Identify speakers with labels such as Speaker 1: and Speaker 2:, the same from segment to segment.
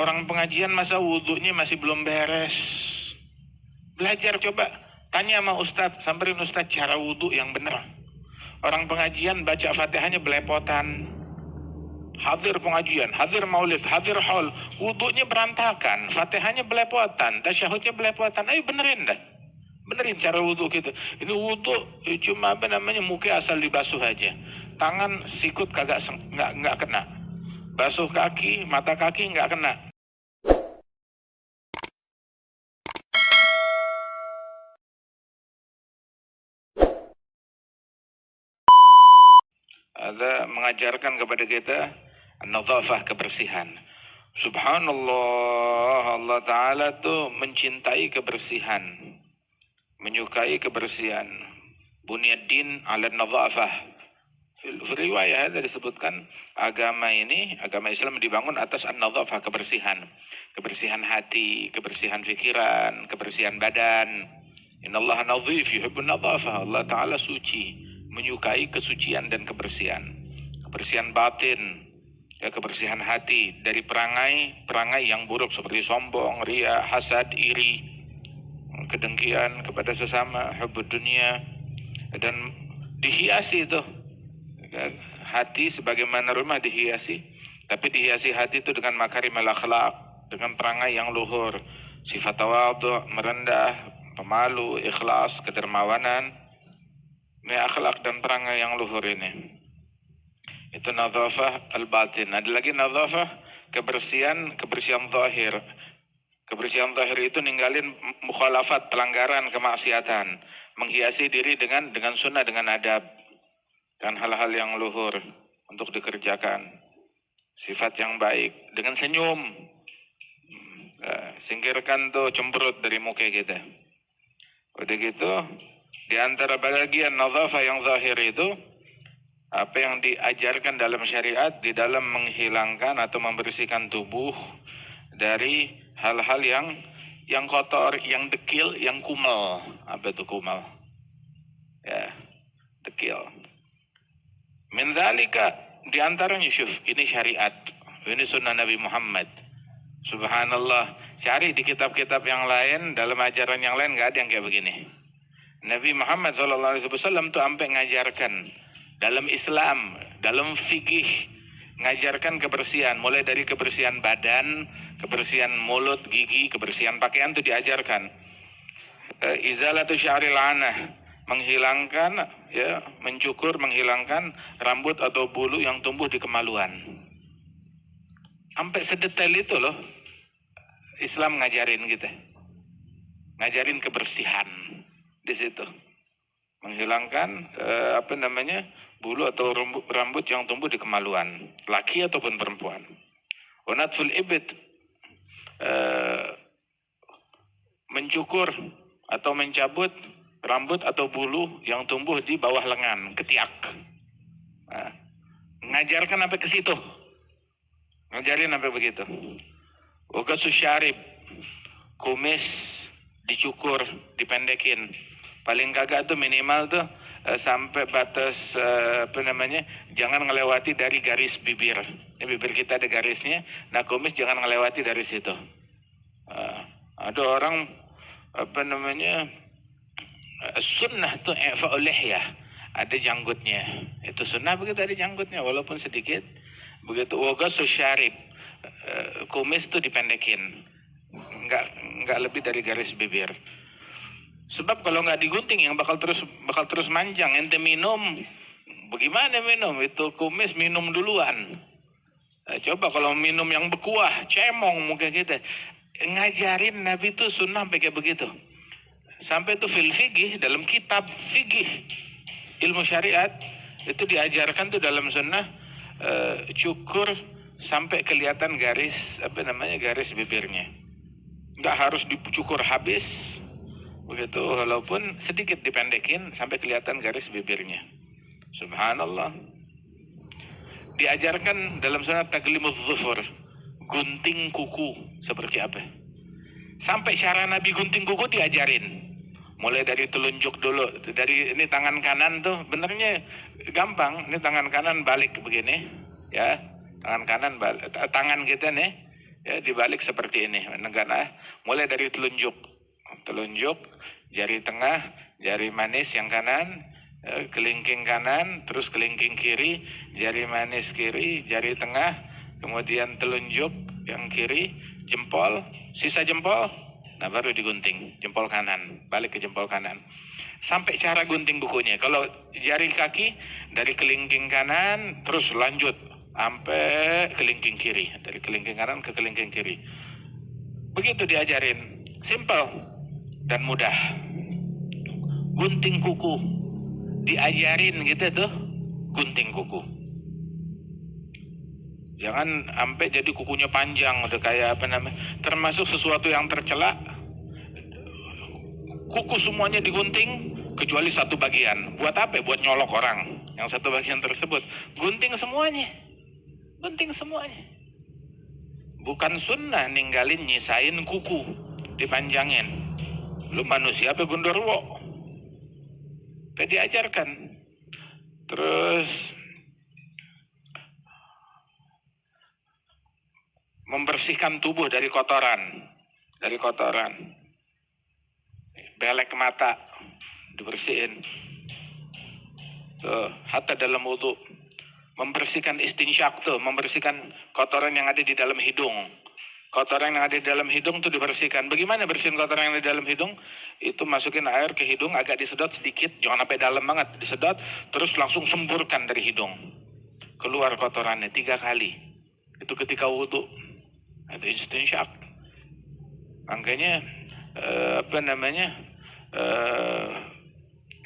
Speaker 1: Orang pengajian masa wudhunya masih belum beres. Belajar coba, tanya sama ustadz, samperin ustadz cara wudhu yang benar. Orang pengajian baca fatihahnya belepotan. Hadir pengajian, hadir maulid, hadir haul, wudhunya berantakan, fatihahnya belepotan, tasyahudnya belepotan. Ayo benerin dah. Benerin cara wudhu kita. Ini wudhu cuma muka asal dibasuh aja. Tangan sikut kagak nggak kena. Basuh kaki, mata kaki nggak kena. Ada mengajarkan kepada kita an-nadhafah, kebersihan. Subhanallah, Allah Ta'ala tuh mencintai kebersihan, menyukai kebersihan. Bunyad-din ala nadhafah. Riwayat ada disebutkan agama Islam dibangun atas an-nadhafah, kebersihan. Kebersihan hati, kebersihan pikiran, kebersihan badan. Innallaha nadhif yuhibbun nadhafah. Allah Ta'ala suci, menyukai kesucian dan kebersihan. Kebersihan batin, ya, kebersihan hati dari perangai yang buruk seperti sombong, riya, hasad, iri, kedengkian kepada sesama, hubbud dunia. Dan dihiasi itu hati sebagaimana rumah dihiasi, tapi dihiasi hati itu dengan makarimul akhlak, dengan perangai yang luhur, sifat tawadhu, merendah, pemalu, ikhlas, kedermawanan. Ini akhlak dan perangai yang luhur ini. Itu nadhafah al-batin. Ada lagi nadhafah kebersihan zahir. Kebersihan zahir itu ninggalin mukhalafat, pelanggaran, kemaksiatan, menghiasi diri dengan sunnah, dengan adab, dan hal-hal yang luhur untuk dikerjakan. Sifat yang baik dengan senyum. Singkirkan tuh cemberut dari muka kita. Udah gitu, di antara bagian nadhafah yang zahir itu apa yang diajarkan dalam syariat di dalam menghilangkan atau membersihkan tubuh dari hal-hal yang kotor, yang dekil, yang kumal. Apa itu kumal? Ya, dekil. Min dzalika, di antaranya syuf, ini syariat, ini sunnah Nabi Muhammad. Subhanallah, cari di kitab-kitab yang lain, dalam ajaran yang lain nggak ada yang kayak begini. Nabi Muhammad SAW tuh sampai ngajarkan dalam Islam, dalam fikih, ngajarkan kebersihan, mulai dari kebersihan badan, kebersihan mulut, gigi, kebersihan pakaian tuh diajarkan. Izalatu sya'ril anah, menghilangkan, ya, mencukur, menghilangkan rambut atau bulu yang tumbuh di kemaluan. Sampai sedetail itu loh Islam ngajarin kita, ngajarin kebersihan di situ, menghilangkan bulu atau rambut yang tumbuh di kemaluan, laki ataupun perempuan. Wanatful ibit, mencukur atau mencabut rambut atau bulu yang tumbuh di bawah lengan, ketiak. Ngajarkan sampai ke situ, ngajarin sampai begitu. Waqasu syarib, kumis dicukur, dipendekin. Paling kagak tuh minimal tuh sampai batas jangan ngelewati dari garis bibir. Ini bibir kita ada garisnya, nah kumis jangan ngelewati dari situ. Ada orang sunnah tuh i'fa'ul lihyah, ada janggutnya. Itu sunnah begitu, ada janggutnya walaupun sedikit. Begitu waqasu syarib, kumis tuh dipendekin, nggak lebih dari garis bibir. Sebab kalau nggak digunting yang bakal terus manjang. Ente minum, bagaimana minum? Itu kumis minum duluan. Coba kalau minum yang berkuah, cemong muka kita. Ngajarin Nabi itu sunnah sampai kayak begitu. Sampai itu fil fikih, dalam kitab fikih, ilmu syariat, itu diajarkan tuh dalam sunnah, cukur sampai kelihatan garis garis bibirnya. Nggak harus dicukur habis begitu, walaupun sedikit dipendekin sampai kelihatan garis bibirnya. Subhanallah. Diajarkan dalam sunnah taglimuz zufur, gunting kuku seperti apa. Sampai cara Nabi gunting kuku diajarin. Mulai dari telunjuk dulu, dari ini tangan kanan tuh benernya gampang, ini tangan kanan balik begini, ya, tangan kanan balik, tangan kita nih Ya, dibalik seperti ini. Negara mulai dari telunjuk, jari tengah, jari manis yang kanan, kelingking kanan, terus kelingking kiri, jari manis kiri, jari tengah, kemudian telunjuk yang kiri, jempol, sisa jempol, nah baru digunting, jempol kanan, balik ke jempol kanan. Sampai cara gunting bukunya. Kalau jari kaki dari kelingking kanan terus lanjut sampai kelingking kiri, dari kelingking kanan ke kelingking kiri. Begitu diajarin, simple dan mudah. Gunting kuku diajarin gitu tuh, gunting kuku. Jangan sampai jadi kukunya panjang udah kayak apa namanya, termasuk sesuatu yang tercela. Kuku semuanya digunting kecuali satu bagian. Buat apa? Buat nyolok orang. Yang satu bagian tersebut gunting semuanya. Gunting semuanya. Bukan sunnah ninggalin nyisain kuku, dipanjangin. Lu manusia apa gundurwo? Kayak diajarkan. Terus membersihkan tubuh dari kotoran. Belek mata dibersihin. Tuh, hatta dalam wudu. Membersihkan istinsyak tuh, membersihkan kotoran yang ada di dalam hidung. Kotoran yang ada di dalam hidung tuh dibersihkan. Bagaimana bersihin kotoran yang ada di dalam hidung? Itu masukin air ke hidung, agak disedot sedikit, jangan sampai dalam banget, disedot, terus langsung semburkan dari hidung. Keluar kotorannya 3 kali. Itu ketika wudu. Itu istinsyak. Makanya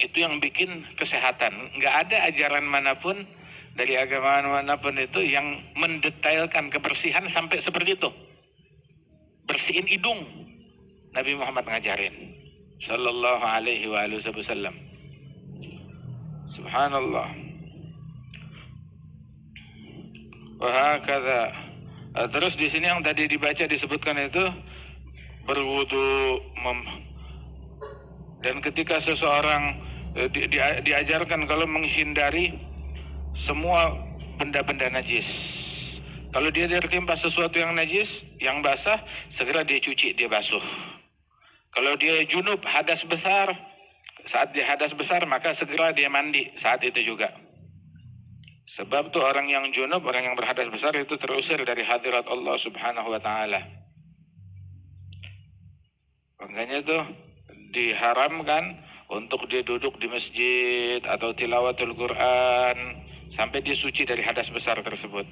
Speaker 1: itu yang bikin kesehatan. Nggak ada ajaran manapun dari agama manapun itu yang mendetailkan kebersihan sampai seperti itu. Bersihin hidung, Nabi Muhammad ngajarin sallallahu alaihi wasallam. Subhanallah. Wahakadha. Terus di sini yang tadi dibaca disebutkan itu berwudu, dan ketika seseorang diajarkan kalau menghindari semua benda-benda najis. Kalau dia tertimpa sesuatu yang najis, yang basah, segera dia cuci, dia basuh. Kalau dia junub, hadas besar, saat dia hadas besar, maka segera dia mandi saat itu juga. Sebab tuh orang yang junub, orang yang berhadas besar itu terusir dari hadirat Allah Subhanahu wa ta'ala. Makanya tuh diharamkan untuk dia duduk di masjid atau tilawatul Quran sampai dia suci dari hadas besar tersebut.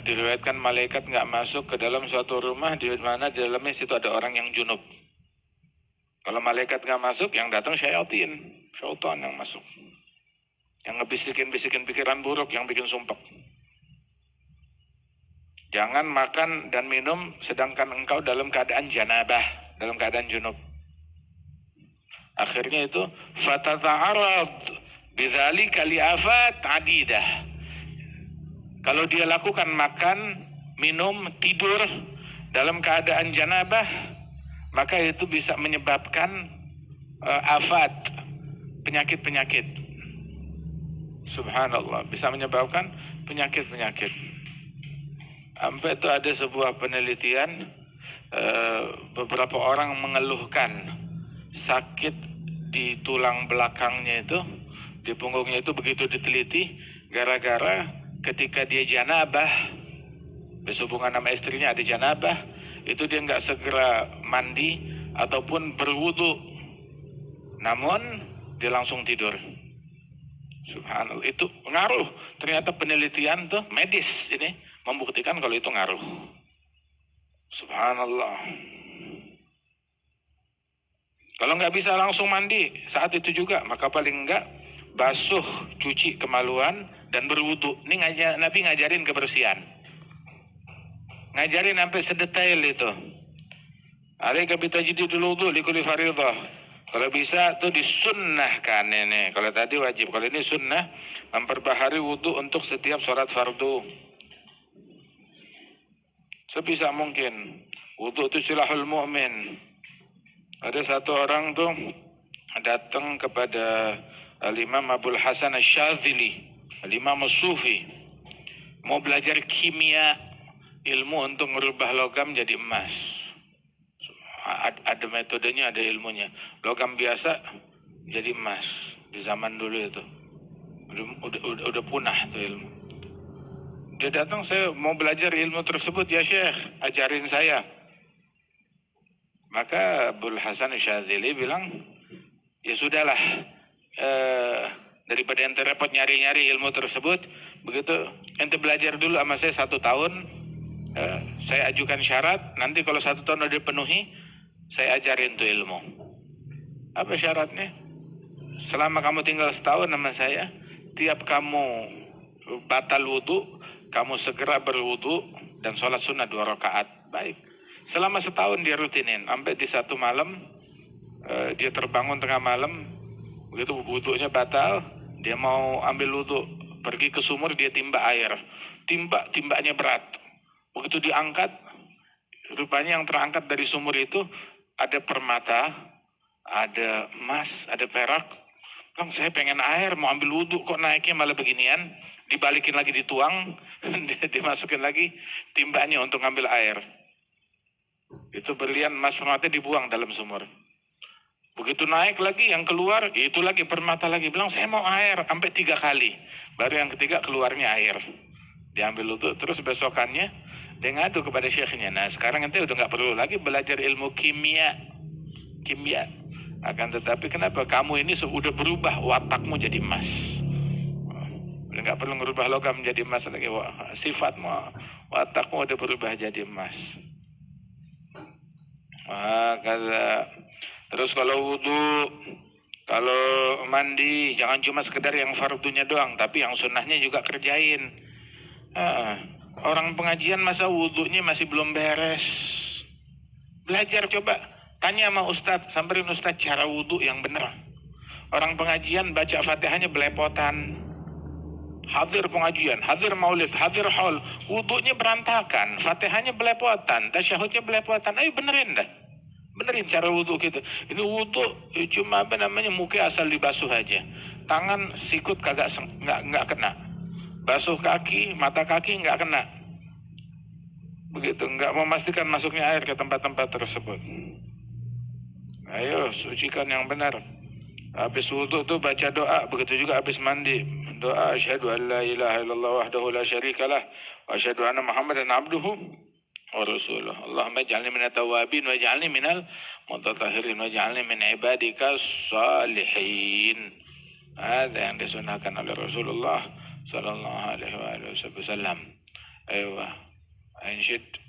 Speaker 1: Diriwayatkan malaikat nggak masuk ke dalam suatu rumah di mana di dalamnya situ ada orang yang junub. Kalau malaikat nggak masuk, yang datang syaitan yang masuk, yang ngebisikin pikiran buruk, yang bikin sumpek. Jangan makan dan minum sedangkan engkau dalam keadaan janabah, dalam keadaan junub. Akhirnya itu fatata'arad bidzalika li'afat adidah. Kalau dia lakukan makan, minum, tidur dalam keadaan janabah, maka itu bisa menyebabkan afat, penyakit-penyakit. Subhanallah, bisa menyebabkan penyakit-penyakit. Sampai itu ada sebuah penelitian, beberapa orang mengeluhkan sakit di tulang belakangnya itu, di punggungnya itu, begitu diteliti, gara-gara ketika dia janabah, berhubungan sama istrinya ada janabah, itu dia nggak segera mandi ataupun berwudu, namun dia langsung tidur. Subhanallah, itu ngaruh. Ternyata penelitian tuh medis ini membuktikan kalau itu ngaruh. Subhanallah. Kalau nggak bisa langsung mandi saat itu juga, maka paling enggak basuh, cuci kemaluan, dan berwudu. Ini Nabi ngajarin kebersihan. Ngajarin sampai sedetail itu. Alaika bitajdidil wudu likulli fardhah. Kalau bisa tuh disunnahkan ini. Kalau tadi wajib, kalau ini sunnah, memperbaharui wudu untuk setiap sholat fardu. Sebisa mungkin. Wudu itu silahul mu'min. Ada satu orang tuh datang kepada Al-Imam Abul Hasan Asy-Syadzili, Al-Imam As-Sufi, mau belajar kimia ilmu untuk merubah logam jadi emas. Ada metodenya, ada ilmunya. Logam biasa jadi emas di zaman dulu itu. Udah punah tuh ilmu. Dia datang, saya mau belajar ilmu tersebut ya Syekh, ajarin saya. Maka Abdul Hasan Syadzili bilang, ya sudahlah, daripada ente repot nyari-nyari ilmu tersebut, begitu ente belajar dulu sama saya 1 tahun, saya ajukan syarat, nanti kalau 1 tahun udah dipenuhi, saya ajarin tuh ilmu. Apa syaratnya? Selama kamu tinggal setahun sama saya, tiap kamu batal wudhu, kamu segera berwudhu dan sholat sunnah 2 rakaat. Baik. Selama setahun dia rutinin, sampai di satu malam dia terbangun tengah malam, begitu wudhunya batal, dia mau ambil wudhu, pergi ke sumur, dia timba air, timbanya berat. Begitu diangkat, rupanya yang terangkat dari sumur itu ada permata, ada emas, ada perak. Bang, saya pengen air, mau ambil wudhu, kok naiknya malah beginian? Dibalikin lagi, dituang, dimasukin lagi timbanya untuk ngambil air. Itu berlian emas permata dibuang dalam sumur. Begitu naik lagi, yang keluar itu lagi permata lagi. Bilang saya mau air, sampai 3 kali. Baru yang ketiga keluarnya air. Diambil wudhu, terus besokannya dia ngadu kepada syekhnya. Nah sekarang ente udah gak perlu lagi belajar ilmu kimia. Akan tetapi kenapa kamu ini sudah berubah, watakmu jadi emas. Udah gak perlu merubah logam menjadi emas lagi. Sifatmu, watakmu udah berubah jadi emas. Terus kalau wudhu, kalau mandi, jangan cuma sekedar yang fardunya doang, tapi yang sunnahnya juga kerjain. Orang pengajian masa wudhunya masih belum beres. Belajar, coba tanya sama ustadz, samperin ustadz cara wudhu yang benar. Orang pengajian baca fatihahnya belepotan. Hadir pengajian, hadir maulid, hadir haul, wudhunya berantakan, fatihahnya belepotan, tasyahudnya belepotan. Ayo benerin dah, benerin cara wudhu kita. Ini wudhu cuma muka asal dibasuh aja, tangan sikut kagak nggak kena, basuh kaki, mata kaki nggak kena, begitu, nggak memastikan masuknya air ke tempat-tempat tersebut. Ayo sucikan yang benar. Habis wudhu tuh baca doa, begitu juga habis mandi. Doa asyhadu an la ilaha illallah wahdahu la syarikalah wa asyhadu anna Muhammadan abduhu wa rasuluh. Allahumma ij'alni minat tawabin wa ij'alni minal mutatahhirin wa ij'alni min ibadika salihin. Ada yang disunahkan oleh Rasulullah sallallahu alaihi wasallam. Ayo, ansyid.